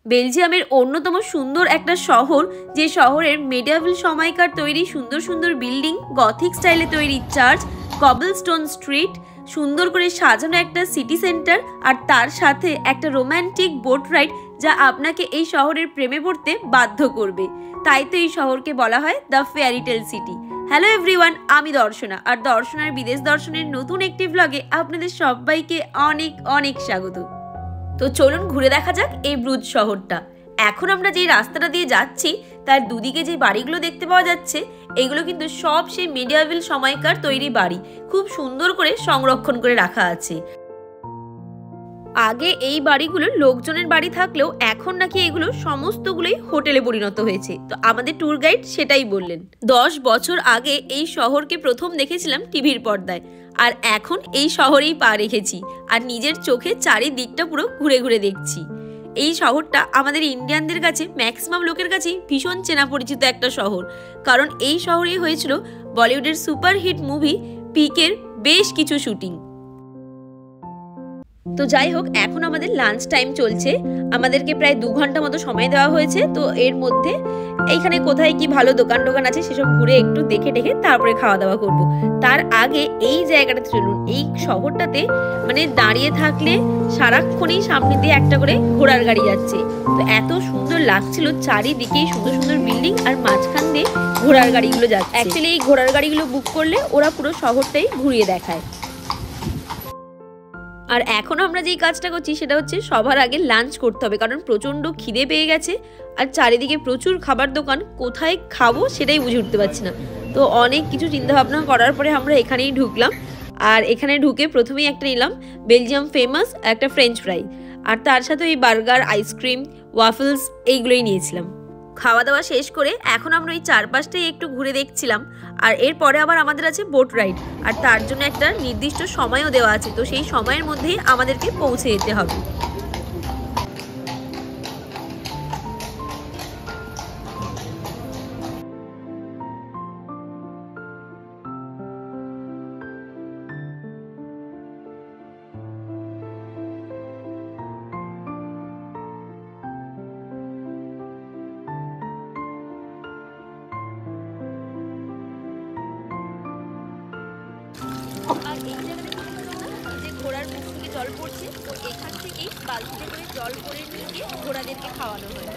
বেলজিয়ামের অন্যতম সুন্দর একটা শহর, যে শহরের মেডিয়েভাল সময়কার তৈরি সুন্দর সুন্দর বিল্ডিং, গথিক স্টাইলে তৈরি চার্চ, কবলস্টোন স্ট্রিট, সুন্দর করে সাজানো একটা সিটি সেন্টার, আর তার সাথে একটা রোম্যান্টিক বোট রাইড যা আপনাকে এই শহরের প্রেমে পড়তে বাধ্য করবে। তাই তো এই শহরকে বলা হয় দ্য ফেয়ারিটেল সিটি। হ্যালো এভরিওয়ান, আমি দর্শনা, আর দর্শনার বিদেশ দর্শনের নতুন একটি ব্লগে আপনাদের সবাইকে অনেক অনেক স্বাগত। তো চলুন ঘুরে দেখা যাক এই ব্রুজ শহরটা। এখন আমরা যে রাস্তাটা দিয়ে যাচ্ছি তার দুদিকে যে বাড়িগুলো দেখতে পাওয়া যাচ্ছে, এগুলো কিন্তু সব সেই মিডিয়েভাল সময়কার তৈরি বাড়ি, খুব সুন্দর করে সংরক্ষণ করে রাখা আছে। আগে এই বাড়িগুলো লোকজনের বাড়ি থাকলেও এখন নাকি এগুলো সমস্তগুলোই হোটেলে পরিণত হয়েছে। তো আমাদের ট্যুর গাইড সেটাই বললেন। 10 বছর আগে এই শহরকে প্রথম দেখেছিলাম টিভির পর্দায়, আর এখন এই শহরেই পা রেখেছি আর নিজের চোখে চারিদিকটা পুরো ঘুরে ঘুরে দেখছি। এই শহরটা আমাদের ইন্ডিয়ানদের কাছে, ম্যাক্সিমাম লোকের কাছেই ভীষণ চেনা পরিচিত একটা শহর, কারণ এই শহরেই হয়েছিল বলিউডের সুপারহিট মুভি পিকের বেশ কিছু শুটিং। তো যাই হোক, এখন আমাদের লাঞ্চ টাইম চলছে, আমাদেরকে প্রায় 2 ঘন্টা মতো সময় দেওয়া হয়েছে। তো এর মধ্যে এইখানে কোথায় কি ভালো দোকান আছে সেসব ঘুরে একটু দেখে তারপরে খাওয়া দাওয়া করব। তার আগে এই জায়গাটাতে চলুন। এই শহরটাতে মানে দাঁড়িয়ে থাকলে সারাক্ষণই সামনে দিয়ে একটা করে ঘোড়ার গাড়ি যাচ্ছে। তো এত সুন্দর লাগছিল, চারিদিকে সুন্দর সুন্দর বিল্ডিং আর মাঝখান দিয়ে ঘোড়ার গাড়িগুলো যাচ্ছে। অ্যাকচুয়ালি এই ঘোড়ার গাড়িগুলো বুক করলে ওরা পুরো শহরটাই ঘুরিয়ে দেখায়। আর এখন আমরা যেই কাজটা করছি সেটা হচ্ছে সবার আগে লাঞ্চ করতে হবে, কারণ প্রচণ্ড খিদে পেয়ে গেছে আর চারিদিকে প্রচুর খাবার দোকান, কোথায় খাবো সেটাই বুঝে উঠতে পারছি না। তো অনেক কিছু চিন্তাভাবনা করার পরে আমরা এখানেই ঢুকলাম, আর এখানে ঢুকে প্রথমেই একটা নিলাম বেলজিয়াম ফেমাস একটা ফ্রেঞ্চ ফ্রাই, আর তার সাথে ওই বার্গার, আইসক্রিম, ওয়াফেলস এইগুলোই নিয়েছিলাম। খাওয়া দাওয়া শেষ করে এখন আমরা ওই চারপাশটাই একটু ঘুরে দেখছিলাম। আর এরপরে আবার আমাদের আছে বোট রাইড, আর তার জন্য একটা নির্দিষ্ট সময়ও দেওয়া আছে। তো সেই সময়ের মধ্যেই আমাদেরকে পৌঁছে যেতে হবে। আর এই জায়গাটা যে ঘোড়ার মুখ থেকে জল পড়ছে, তো এখান থেকেই বালতিতে করে জল করে নিয়ে গিয়ে ঘোড়াদেরকে খাওয়ানো হয়।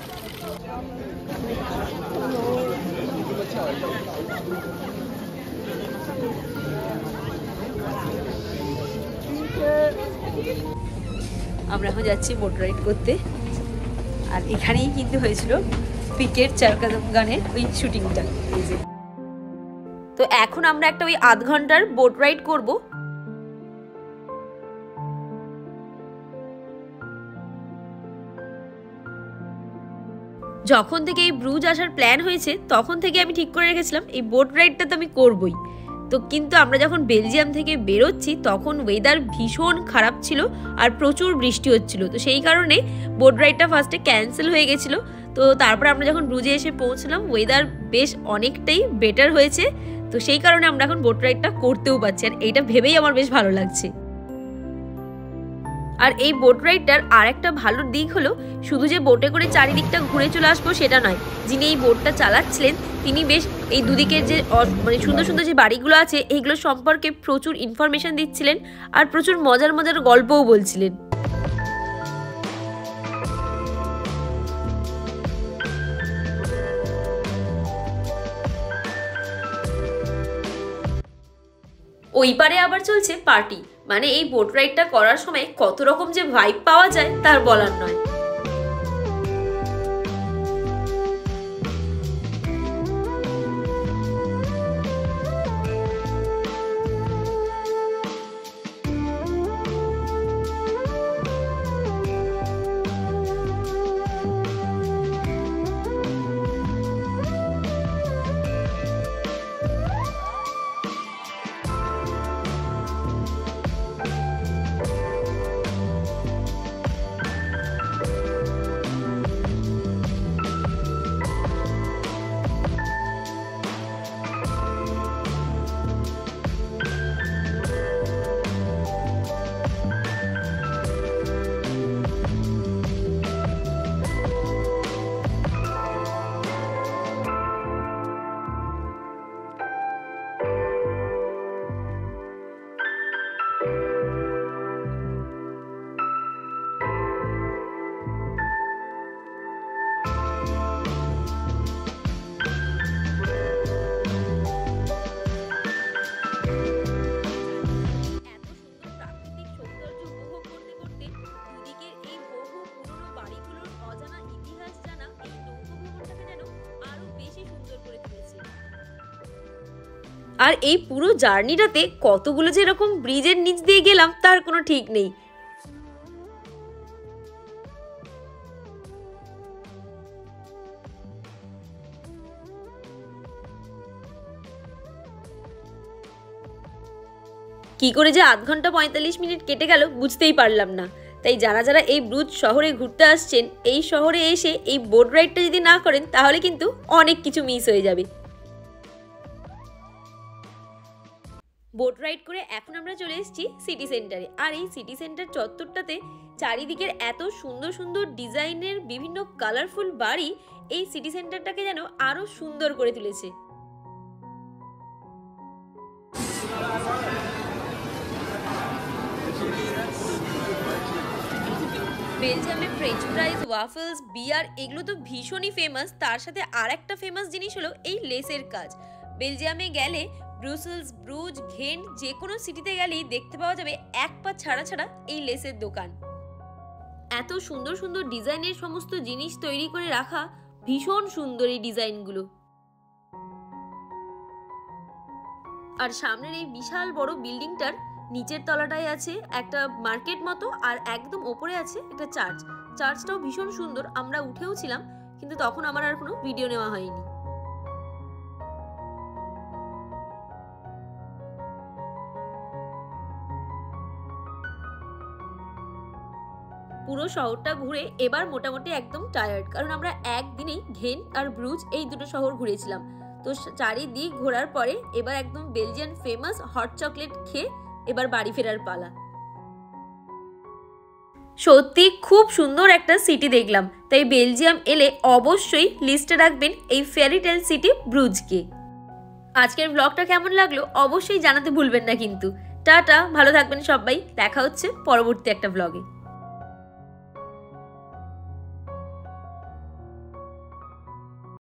আমরা এখন যাচ্ছি বোট রাইড করতে, আর এখানেই কিন্তু হয়েছিল পিকের চারকাদম গানের ওই শুটিংটা। তো এখন আমরা একটা ওই আধ ঘন্টার বোট রাইড করব। যখন থেকে এই ব্রুজ আসার প্ল্যান হয়েছে তখন থেকে আমি ঠিক করে রেখেছিলাম এই বোট রাইডটা তো আমি করবই। তো কিন্তু আমরা যখন বেলজিয়াম থেকে বেরোচ্ছি তখন ওয়েদার ভীষণ খারাপ ছিল আর প্রচুর বৃষ্টি হচ্ছিল। তো সেই কারণে বোট রাইডটা ফার্স্টে ক্যান্সেল হয়ে গেছিলো। তো তারপরে আমরা যখন ব্রুজে এসে পৌঁছলাম ওয়েদার বেশ অনেকটাই বেটার হয়েছে। তো সেই কারণে আমরা এখন বোট রাইডটা করতেও পারছি, আর এইটা ভেবেই আমার বেশ ভালো লাগছে। আর এই বোট রাইডটার আর একটা ভালো দিক হলো, শুধু যে বোটে করে চারিদিকটা ঘুরে চলে আসবো সেটা নয়, যিনি এই বোটটা চালাচ্ছিলেন তিনি বেশ এই দুদিকের যে মানে সুন্দর সুন্দর যে বাড়িগুলো আছে এইগুলো সম্পর্কে প্রচুর ইনফরমেশন দিচ্ছিলেন আর প্রচুর মজার মজার গল্পও বলছিলেন। ওই পারে আবার চলছে পার্টি, মানে এই বোট রাইডটা করার সময় কত রকম যে ভাইব পাওয়া যায় তার বলার নয়। আর এই পুরো জার্নিটাতে কতগুলো যে এরকম ব্রিজের নিচ দিয়ে গেলাম তার কোনো ঠিক নেই। কি করে যে আধ ঘন্টা 45 মিনিট কেটে গেল বুঝতেই পারলাম না। তাই যারা যারা এই ব্রুজ শহরে ঘুরতে আসছেন, এই শহরে এসে এই বোট রাইডটা যদি না করেন তাহলে কিন্তু অনেক কিছু মিস হয়ে যাবে। বোট রাইড করে এখন আমরা চলে এসেছি সিটি সেন্টারে। আর এই সিটি সেন্টার চত্বরটাতে চারিদিকের এত সুন্দর সুন্দর ডিজাইনের বিভিন্ন কালারফুল বাড়ি এই সিটি সেন্টারটাকে যেন আরো সুন্দর করে তুলেছে। বেলজিয়ামে ফ্রেঞ্চ ফ্রাইজ, ওয়াফলস, বিয়ার এগুলো তো ভীষণই ফেমাস। তার সাথে আর একটা ফেমাস জিনিস হলো এই লেসের কাজ। বেলজিয়ামে গেলে ব্রুসেলস, ব্রুজ, ঘেন্ট যে কোনো সিটিতে গেলেই দেখতে পাওয়া যাবে এক পা ছাড়া ছাড়া এই লেসের দোকান। এত সুন্দর সুন্দর ডিজাইনের সমস্ত জিনিস তৈরি করে রাখা, ভীষণ সুন্দর এই ডিজাইনগুলো। আর সামনের এই বিশাল বড় বিল্ডিংটার নিচের তলাটায় আছে একটা মার্কেট মতো, আর একদম ওপরে আছে একটা চার্চ। চার্চটাও ভীষণ সুন্দর, আমরা উঠেও ছিলাম, কিন্তু তখন আমার আর কোনো ভিডিও নেওয়া হয়নি। পুরো শহরটা ঘুরে এবার মোটামুটি একদম টায়ার্ড, কারণ আমরা একদিনেই ঘেন্ট আর ব্রুজ এই দুটো শহর ঘুরেছিলাম। তো চারিদিক ঘোরার পরে এবার একদম বেলজিয়ান ফেমাস হট চকলেট খেয়ে এবার বাড়ি ফেরার পালা। সত্যি খুব সুন্দর একটা সিটি দেখলাম, তাই বেলজিয়াম এলে অবশ্যই লিস্টে রাখবেন এই ফেয়ারিটেল সিটি ব্রুজকে। আজকের ব্লগটা কেমন লাগলো অবশ্যই জানাতে ভুলবেন না কিন্তু। টাটা, ভালো থাকবেন সবাই, দেখা হচ্ছে পরবর্তী একটা ব্লগে।